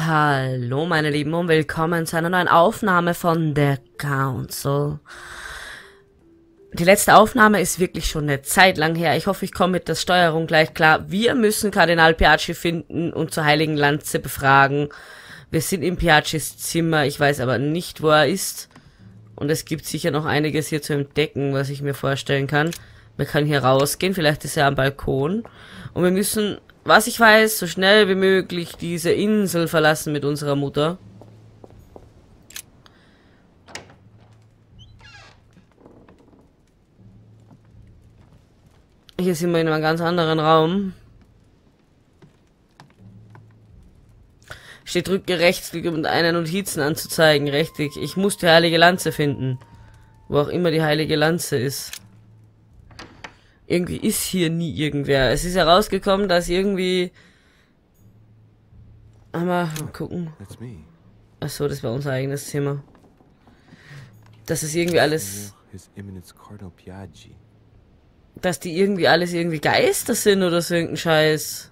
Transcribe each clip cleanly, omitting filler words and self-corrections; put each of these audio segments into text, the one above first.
Hallo meine Lieben und willkommen zu einer neuen Aufnahme von der Council. Die letzte Aufnahme ist wirklich schon eine Zeit lang her. Ich hoffe, ich komme mit der Steuerung gleich klar. Wir müssen Kardinal Piaggi finden und zur heiligen Lanze befragen. Wir sind in Piaggis Zimmer, ich weiß aber nicht, wo er ist. Und es gibt sicher noch einiges hier zu entdecken, was ich mir vorstellen kann. Wir können hier rausgehen, vielleicht ist er am Balkon. Und wir müssen, was ich weiß, so schnell wie möglich diese Insel verlassen mit unserer Mutter. Hier sind wir in einem ganz anderen Raum. Steht drücke Rechtsklick, um eine Notizen anzuzeigen. Richtig, ich muss die heilige Lanze finden. Wo auch immer die heilige Lanze ist. Irgendwie ist hier nie irgendwer. Es ist herausgekommen, dass irgendwie... Mal gucken. Achso, das war unser eigenes Zimmer. Das ist irgendwie alles... Dass die irgendwie alles irgendwie Geister sind oder so irgendein Scheiß.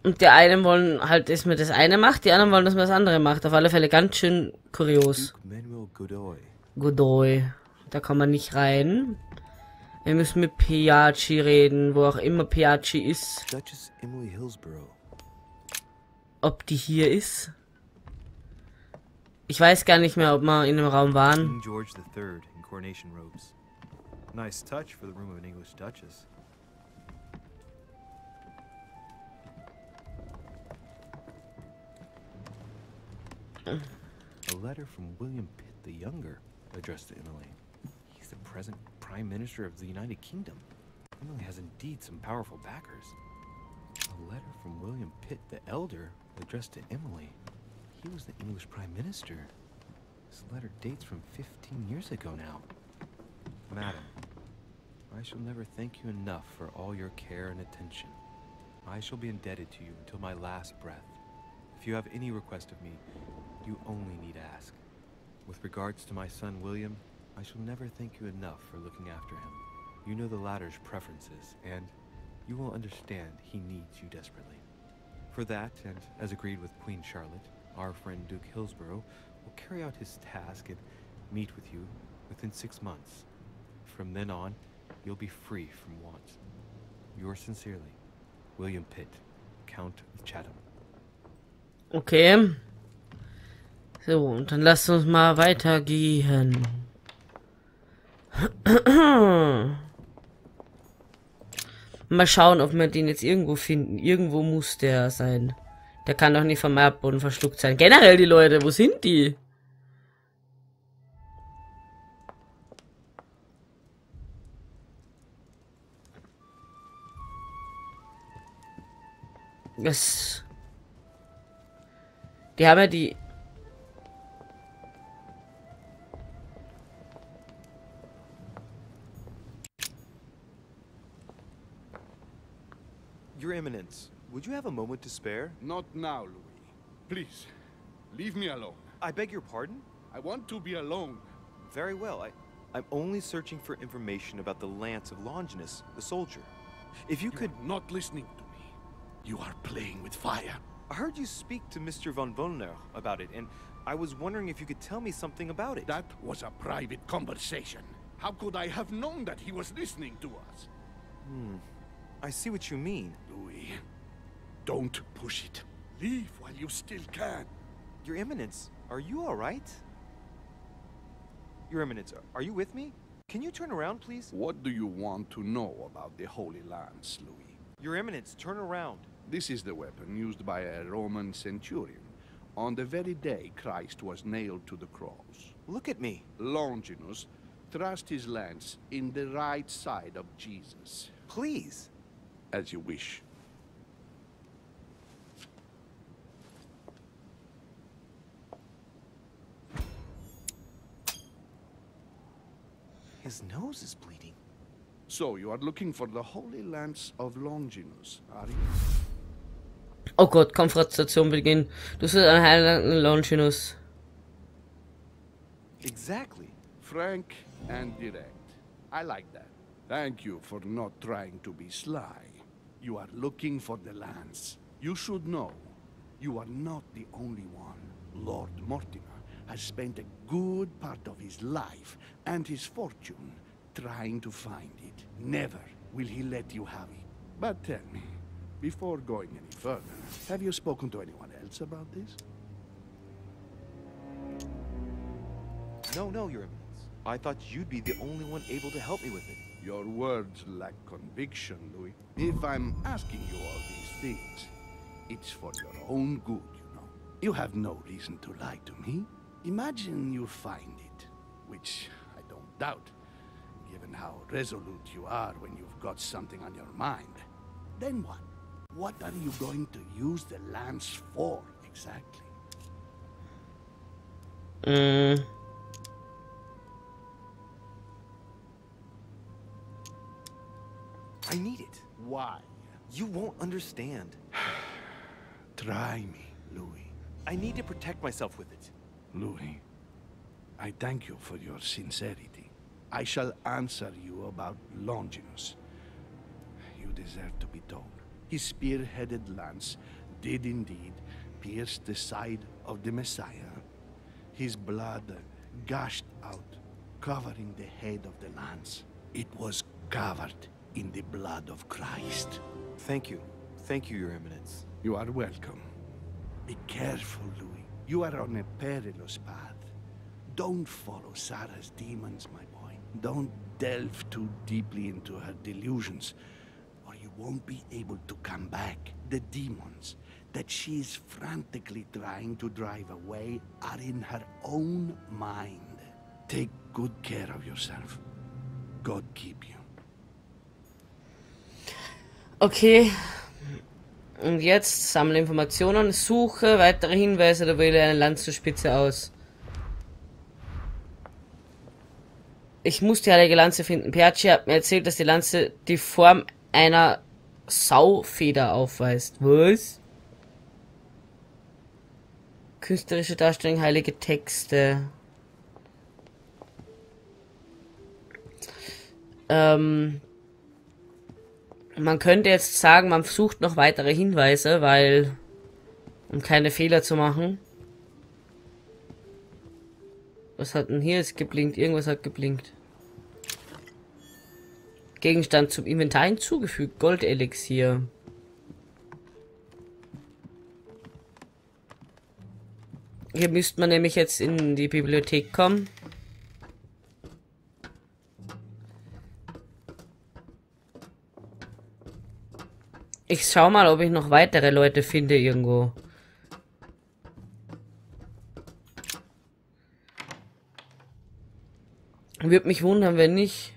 Und die einen wollen halt, dass man das eine macht, die anderen wollen, dass man das andere macht. Auf alle Fälle ganz schön kurios. Godoy. Da kann man nicht rein. Wir müssen mit Piaggi reden, wo auch immer Piaggi ist. Ob die hier ist? Ich weiß gar nicht mehr, ob wir in dem Raum waren. George III in coronation robes. Nice touch for the room of an English duchess. A letter from William Pitt the Younger, addressed to Emily. He's the present Prime Minister of the United Kingdom. Emily has indeed some powerful backers. A letter from William Pitt the Elder, addressed to Emily. He was the English Prime Minister. This letter dates from 15 years ago now. Madam, I shall never thank you enough for all your care and attention. I shall be indebted to you until my last breath. If you have any request of me, you only need ask. With regards to my son William, I shall never thank you enough for looking after him. You know the latter's preferences, and you will understand he needs you desperately. For that, and as agreed with Queen Charlotte, our friend Duke Hillsborough will carry out his task and meet with you within 6 months. From then on, you'll be free from want. Yours sincerely, William Pitt, Count of Chatham. Okay. So, und dann lasst uns mal weitergehen. Mal schauen, ob wir den jetzt irgendwo finden. Irgendwo muss der sein. Der kann doch nicht vom Erdboden verschluckt sein. Generell die Leute, wo sind die? Das... Die haben ja die... Your Eminence, would you have a moment to spare? Not now, Louis. Please, leave me alone. I beg your pardon? I want to be alone. Very well. I'm only searching for information about the Lance of Longinus, the soldier. If you could... You're not listening to me. You are playing with fire. I heard you speak to Mr. von Wollner about it, and I was wondering if you could tell me something about it. That was a private conversation. How could I have known that he was listening to us? I see what you mean. Louis, don't push it. Leave while you still can. Your Eminence, are you all right? Your Eminence, are you with me? Can you turn around, please? What do you want to know about the Holy Lance, Louis? Your Eminence, turn around. This is the weapon used by a Roman centurion on the very day Christ was nailed to the cross. Look at me. Longinus thrust his lance in the right side of Jesus. Please. As you wish. His nose is bleeding. So, you are looking for the Holy Lance of Longinus, are you? Oh Gott, Konfrontation beginnen. Du sollst einen heiligen Longinus. Exactly. Frank and direct. I like that. Thank you for not trying to be sly. You are looking for the Lance. You should know, you are not the only one. Lord Mortimer has spent a good part of his life and his fortune trying to find it. Never will he let you have it. But tell me, before going any further, have you spoken to anyone else about this? No, Your Eminence. I thought you'd be the only one able to help me with it. Your words lack conviction, Louis. If I'm asking you all these things, it's for your own good, you know. You have no reason to lie to me. Imagine you find it, which I don't doubt, given how resolute you are when you've got something on your mind. Then what? What are you going to use the lance for, exactly? I need it. Why? You won't understand. Try me, Louis. I need to protect myself with it. Louis, I thank you for your sincerity. I shall answer you about Longinus. You deserve to be told. His spear-headed lance did indeed pierce the side of the Messiah. His blood gushed out, covering the head of the lance. It was covered in the blood of Christ. Thank you. Thank you, Your Eminence. You are welcome. Be careful, Louis. You are on a perilous path. Don't follow Sarah's demons, my boy. Don't delve too deeply into her delusions, or you won't be able to come back. The demons that she is frantically trying to drive away are in her own mind. Take good care of yourself. God keep you. Okay. Und jetzt sammle Informationen, suche weitere Hinweise oder wähle eine Lanzenspitze aus. Ich muss die heilige Lanze finden. Piaggi hat mir erzählt, dass die Lanze die Form einer Saufeder aufweist. Was? Künstlerische Darstellung, heilige Texte. Man könnte jetzt sagen, man sucht noch weitere Hinweise, weil, um keine Fehler zu machen. Was hat denn hier jetzt geblinkt? Irgendwas hat geblinkt. Gegenstand zum Inventar hinzugefügt. Goldelixier. Hier müsste man nämlich jetzt in die Bibliothek kommen. Ich schau mal, ob ich noch weitere Leute finde irgendwo. Würde mich wundern, wenn nicht.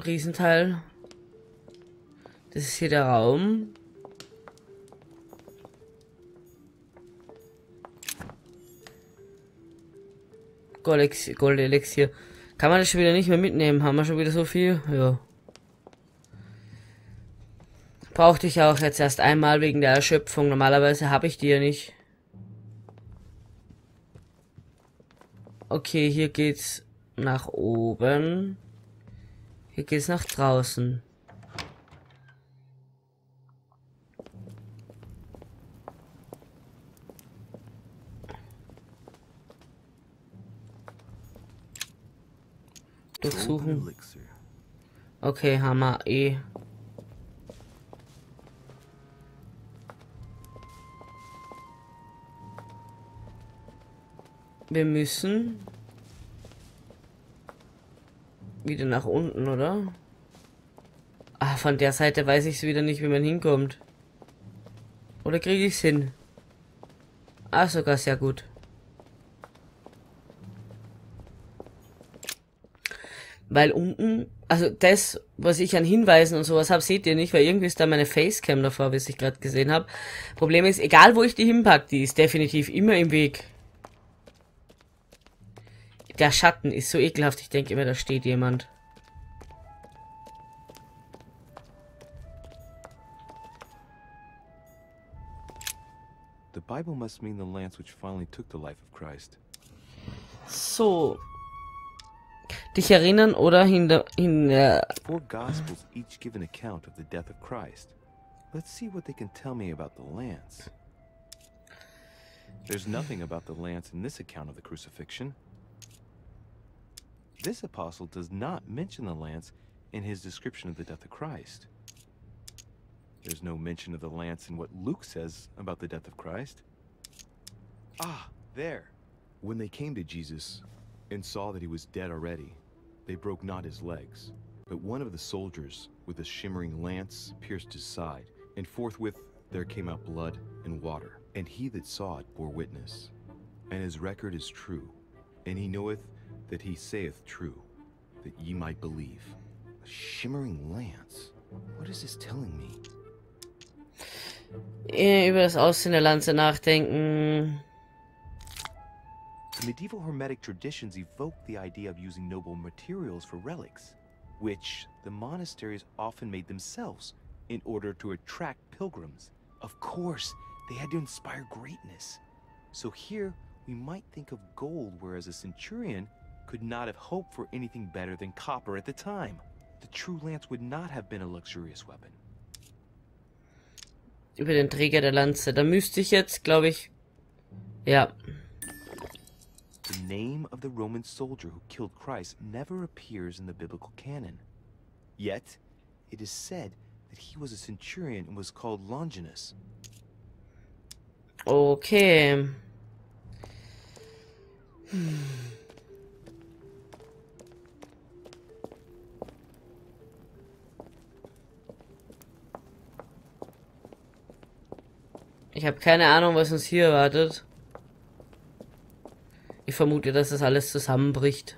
Riesenteil. Das ist hier der Raum. Goldelixier. Kann man das schon wieder nicht mehr mitnehmen? Haben wir schon wieder so viel? Ja. Brauchte ich auch jetzt erst einmal wegen der Erschöpfung. Normalerweise habe ich die ja nicht. Okay, hier geht's nach oben. Hier geht's nach draußen. Durchsuchen. Okay, Hammer E. Wir müssen wieder nach unten, oder? Ah, von der Seite weiß ich es wieder nicht, wie man hinkommt. Oder kriege ich es hin? Ah, sogar sehr gut. Weil unten, also das, was ich an Hinweisen und sowas habe, seht ihr nicht, weil irgendwie ist da meine Facecam davor, wie ich gerade gesehen habe. Problem ist, egal wo ich die hinpacke, die ist definitiv immer im Weg. Der Schatten ist so ekelhaft, ich denke immer, da steht jemand. The Bible must mean the lance which finally took the life of Christ. So. Dich erinnern oder Four Gospels each give an account of the death of Christ. Let's see what they can tell me about the lance. There's nothing about the lance in this account of the crucifixion. This apostle does not mention the lance in his description of the death of Christ. There's no mention of the lance in what Luke says about the death of Christ. Ah, there. When they came to Jesus and saw that he was dead already, they broke not his legs, but one of the soldiers with a shimmering lance pierced his side, and forthwith there came out blood and water. And he that saw it bore witness, and his record is true, and he knoweth that he saith true, that ye might believe. A shimmering lance? What is this telling me? Über das Aussehen der Lanze nachdenken. The medieval Hermetic traditions evoke the idea of using noble materials for relics, which the monasteries often made themselves in order to attract pilgrims. Of course, they had to inspire greatness. So here, we might think of gold, whereas a centurion could not have hoped for anything better than copper at the time. The true lance would not have been a luxurious weapon. Über den Träger der Lanze. Da müsste ich jetzt, glaube ich... Ja. The name of the Roman soldier who killed Christ never appears in the biblical canon. Yet, it is said that he was a centurion and was called Longinus. Okay. Ich habe keine Ahnung, was uns hier erwartet. Ich vermute, dass das alles zusammenbricht.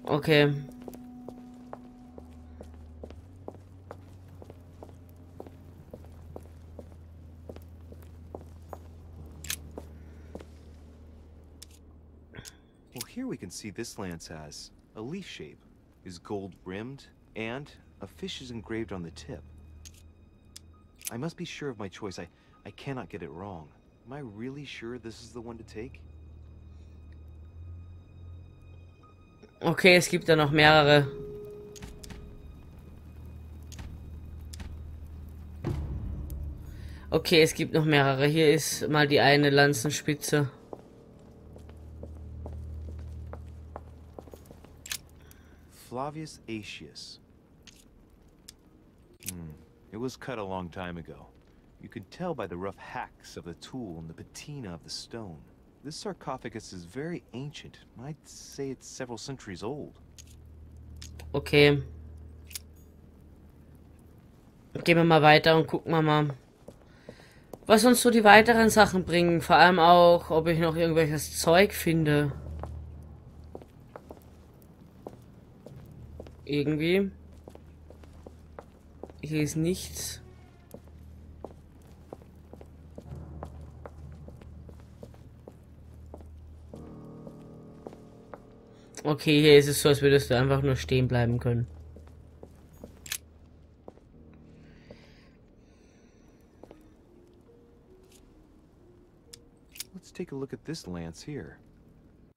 Okay. Well, here we can see this lance has a leaf shape, is gold rimmed, and a fish is engraved on the tip. I must be sure of my choice. I cannot get it wrong. Am I really sure this is the one to take? Okay, es gibt da noch mehrere. Okay, es gibt noch mehrere. Hier ist mal die eine Lanzenspitze. Flavius Aetius. It was cut a long time ago. You can tell by the rough hacks of the tool and the patina of the stone. This sarcophagus is very ancient. I'd say it's several centuries old. Okay. Gehen wir mal weiter und gucken wir mal, was uns so die weiteren Sachen bringen. Vor allem auch, ob ich noch irgendwelches Zeug finde. Irgendwie. Hier ist nichts. Okay, hier ist es so, als würdest du einfach nur stehen bleiben können. Let's take a look at this lance here.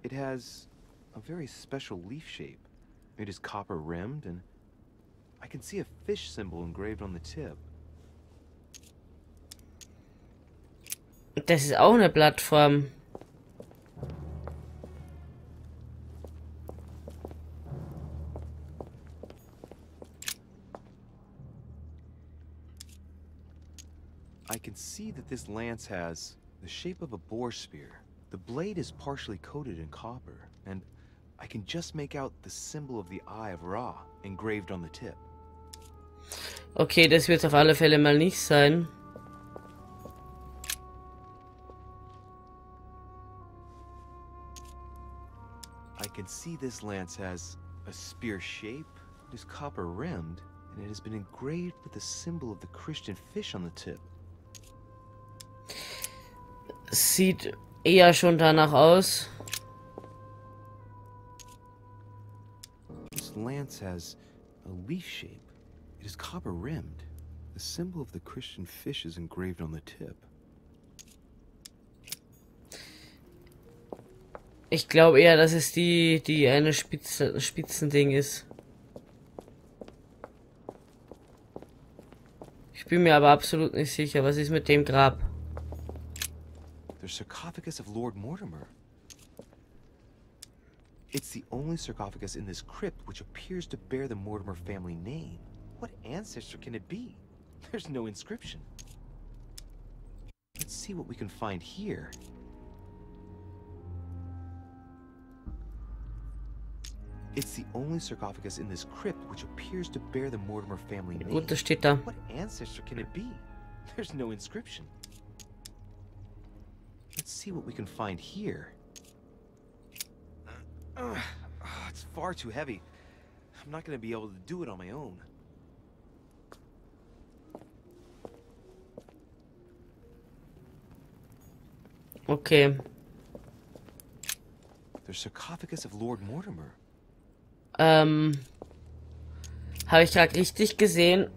It has a very special leaf shape. It is copper rimmed, and I can see a fish symbol engraved on the tip. Das ist auch eine Plattform. I can see that this lance has the shape of a boar spear. The blade is partially coated in copper, and I can just make out the symbol of the Eye of Ra engraved on the tip. Okay, das wird auf alle Fälle mal nicht sein. I can see this lance has a spear shape, it is copper rimmed, and it has been engraved with the symbol of the Christian fish on the tip. Sieht eher schon danach aus. This lance has a leaf shape. It is copper rimmed. The symbol of the Christian fish is engraved on the tip. Ich glaube eher, dass es die eine Spitzending ist. Ich bin mir aber absolut nicht sicher. Was ist mit dem Grab? The sarcophagus of Lord Mortimer. It's the only sarcophagus in this crypt which appears to bear the Mortimer family name. What ancestor can it be? There's no inscription. Let's see what we can find here. It's the only sarcophagus in this crypt which appears to bear the Mortimer family name. Gut, das steht da. What ancestor can it be? There's no inscription. Let's see what we can find here. It's far too heavy. I'm not going to be able to do it on my own. Okay. The sarcophagus of Lord Mortimer. Habe ich gerade richtig gesehen,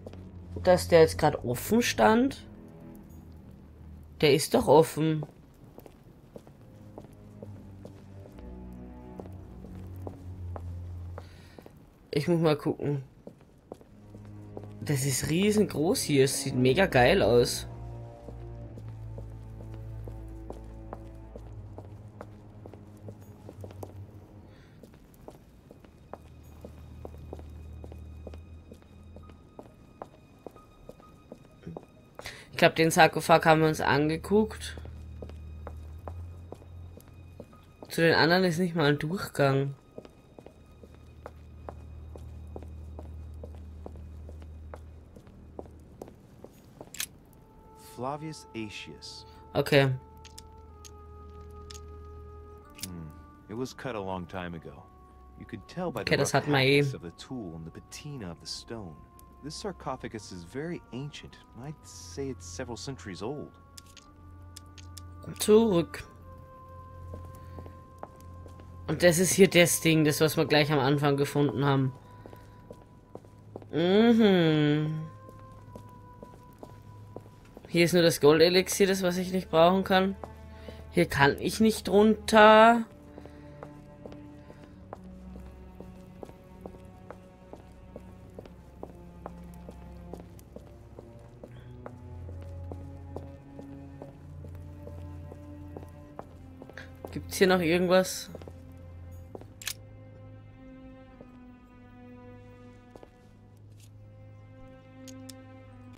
dass der jetzt gerade offen stand? Der ist doch offen. Ich muss mal gucken. Das ist riesengroß hier. Es sieht mega geil aus. Ich glaube, den Sarkophag haben wir uns angeguckt. Zu den anderen ist nicht mal ein Durchgang. Flavius Aetius. Okay. It was cut a long time ago. You could tell by the Okay, das rough hat man eh. haftings of the tool and the patina of the stone. This sarcophagus is very ancient. I'd say it's several centuries old. Zurück. Und das ist hier das Ding, das was wir gleich am Anfang gefunden haben. Mhm. Hier ist nur das Goldelixier, das was ich nicht brauchen kann. Hier kann ich nicht runter. Gibt's hier noch irgendwas?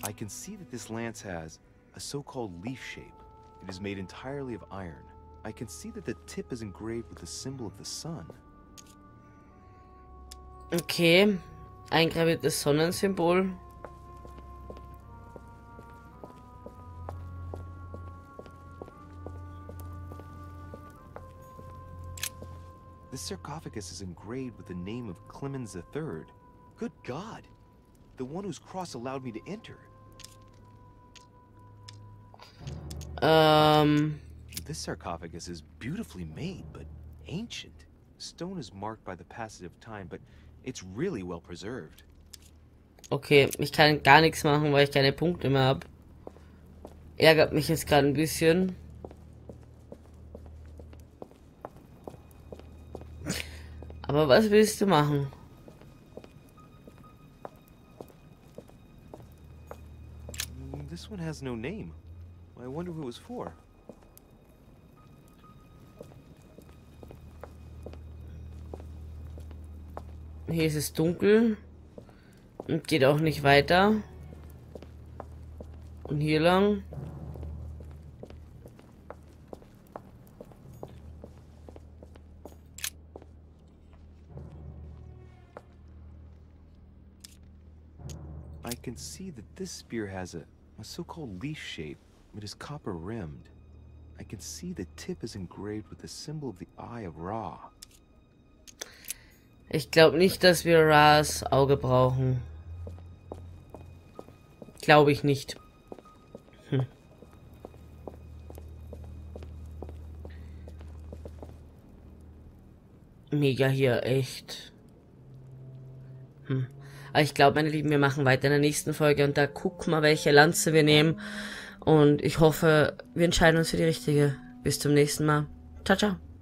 I can see that this lance has a so-called leaf shape. It is made entirely of iron. I can see that the tip is engraved with the symbol of the sun. Okay. Eingraviertes Sonnensymbol. This sarcophagus is engraved with the name of Clemens III. Good God! The one whose cross allowed me to enter. This sarcophagus is beautifully made, but ancient. Stone is marked by the passage of time, but it's really well preserved. Okay, ich kann gar nichts machen, weil ich keine Punkte mehr habe. Ärgert mich jetzt gerade ein bisschen. Aber was willst du machen? This one has no name. I wonder who it was for. Hier ist es dunkel. Und geht auch nicht weiter. Und hier lang. I can see that this spear has a so-called leaf shape. It is copper rimmed. I can see the tip is engraved with the symbol of the Eye of Ra. Ich glaube nicht, dass wir Ras Auge brauchen. Glaube ich nicht. Mega hier, echt. Aber ich glaube, meine Lieben, wir machen weiter in der nächsten Folge und da gucken wir, welche Lanze wir nehmen. Und ich hoffe, wir entscheiden uns für die richtige. Bis zum nächsten Mal. Ciao, ciao.